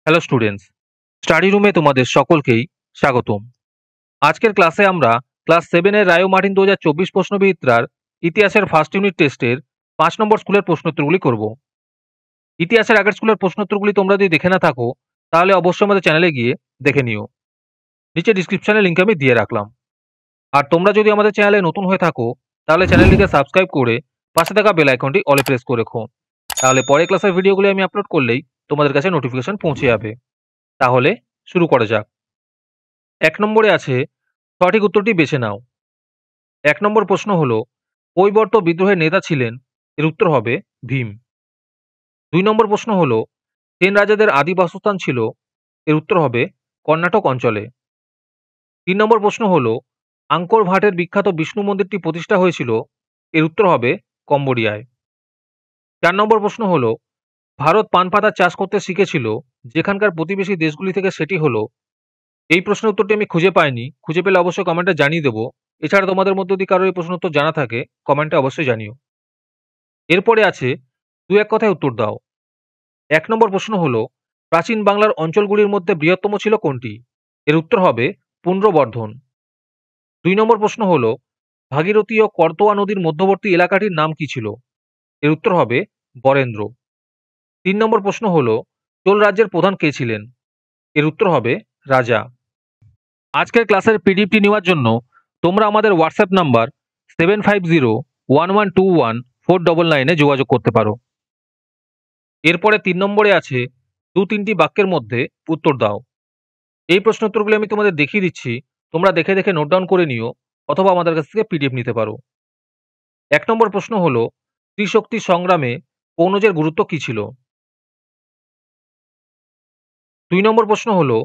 Hello students, study রুমে তোমাদের সকলকেই স্বাগতম। আজকের ক্লাসে আমরা ক্লাস 7 এর রায়ো মার্টিন 2024 প্রশ্নবিচিত্রার ইতিহাসের ফার্স্ট ইউনিট টেস্টের 5 নম্বর স্কুলের প্রশ্নোত্তরগুলি করব। ইতিহাসের আগের স্কুলের প্রশ্নোত্তরগুলি তোমরা যদি দেখে না থাকো তাহলে অবশ্যই আমাদের চ্যানেলে গিয়ে দেখে নিও। নিচে ডিসক্রিপশনে লিংক আমি দিয়ে রাখলাম। আর তোমরা যদি আমাদের চ্যানেলে নতুন হয়ে থাকো তাহলে চ্যানেলটিকে সাবস্ক্রাইব করে পাশে থাকা বেল আইকনটি অলে প্রেস করে রেখো। তাহলে পরের ক্লাসের ভিডিওগুলি আমি আপলোড করলেই তোমাদের কাছে নোটিফিকেশন পৌঁছে যাবে। তাহলে শুরু করা যাক। 1 নম্বরে আছে সঠিক উত্তরটি বেছে নাও। 1 নম্বর প্রশ্ন হলো কৈবর্ত বিদ্রোহের নেতা ছিলেন, এর উত্তর হবে ভীম। 2 নম্বর প্রশ্ন হলো সেন রাজাদের আদি বাসস্থান ছিল, এর উত্তর হবে কর্ণাটক অঞ্চলে। 3 নম্বর প্রশ্ন হলো আঙ্কর ভাটের বিখ্যাত বিষ্ণু মন্দিরটি প্রতিষ্ঠা হয়েছিল, এর উত্তর হবে কম্বোডিয়ায়। 4 নম্বর প্রশ্ন হলো ভারত পান পাতার চাষ করতে শিখেছিল, যেখানকার প্রতিবেশী দেশগুলি থেকে সেটি হলো। এই প্রশ্নের উত্তরটি আমি খুঁজে পাইনি, খুঁজে পেলে অবশ্যই কমেন্টে জানিয়ে দেবো। এছাড়া তোমাদের মধ্যে যদি কারোর এই প্রশ্ন উত্তর জানা থাকে কমেন্টে অবশ্যই জানিও। এরপরে আছে দু এক কথায় উত্তর দাও। 1 নম্বর প্রশ্ন হলো প্রাচীন বাংলার অঞ্চলগুলির মধ্যে বৃহত্তম ছিল কোনটি, এর উত্তর হবে পুন্ড্রবর্ধন। 2 নম্বর প্রশ্ন হলো ভাগীরথী ও করতোয়া নদীর মধ্যবর্তী এলাকাটির নাম কি ছিল, এর উত্তর হবে বরেন্দ্র। 3 নম্বর প্রশ্ন হলো চোল রাজ্যের প্রধান কে ছিলেন, এর উত্তর হবে রাজা। আজকের ক্লাসের পিডিএফটি নেওয়ার জন্য তোমরা আমাদের হোয়াটসঅ্যাপ নাম্বার 7501121499 যোগাযোগ করতে পারো। এরপরে 3 নম্বরে আছে 2-3টি বাক্যের মধ্যে উত্তর দাও। এই প্রশ্ন উত্তরগুলি আমি তোমাদের দেখিয়ে দিচ্ছি, তোমরা দেখে দেখে নোট ডাউন করে নিও অথবা আমাদের কাছ থেকে পিডিএফ নিতে পারো। 1 নম্বর প্রশ্ন হলো ত্রিশক্তি সংগ্রামে কনৌজের গুরুত্ব কি ছিল। 2 নম্বর প্রশ্ন হলো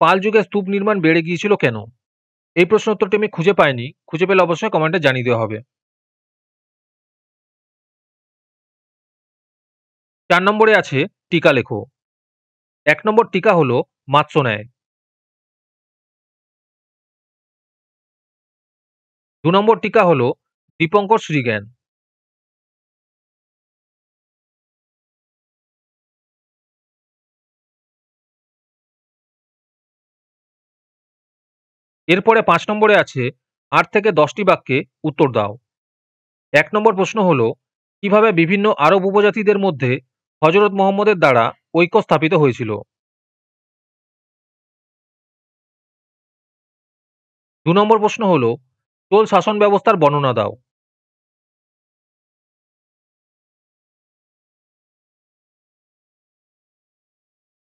পাল যুগে স্তূপ নির্মাণ বেড়ে গিয়েছিল কেন। এই প্রশ্ন উত্তরটি আমি খুঁজে পাইনি, খুঁজে পেলে অবশ্যই কমেন্টে জানিয়ে দেওয়া হবে। 4 নম্বরে আছে টিকা লেখো। 1 নম্বর টিকা হলো মাৎস্যন্যায়। 2 নম্বর টিকা হলো দীপঙ্কর শ্রীজ্ঞান। 5 নম্বরে আছে 8 থেকে 10টি বাক্যে উত্তর দাও। 1 নম্বর প্রশ্ন হলো কিভাবে বিভিন্ন আরব উপজাতিদের মধ্যে হযরত মুহাম্মদের দ্বারা ঐক্য স্থাপিত হয়েছিল। 2 নম্বর প্রশ্ন হলো চোল শাসন ব্যবস্থার বর্ণনা দাও।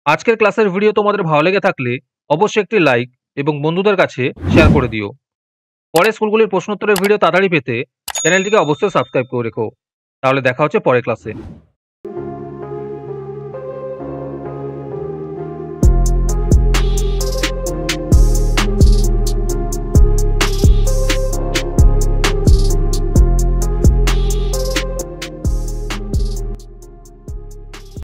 আজকের ক্লাসের ভিডিও তোমাদের ভালো লেগে থাকলে অবশ্যই একটি লাইক এবং বন্ধুদের কাছে শেয়ার করে দিও। পরের স্কুলগুলির প্রশ্নোত্তরের ভিডিও তাড়াতাড়ি পেতে চ্যানেলটিকে অবশ্যই সাবস্ক্রাইব করে রেখো। তাহলে দেখা হচ্ছে পরের ক্লাসে।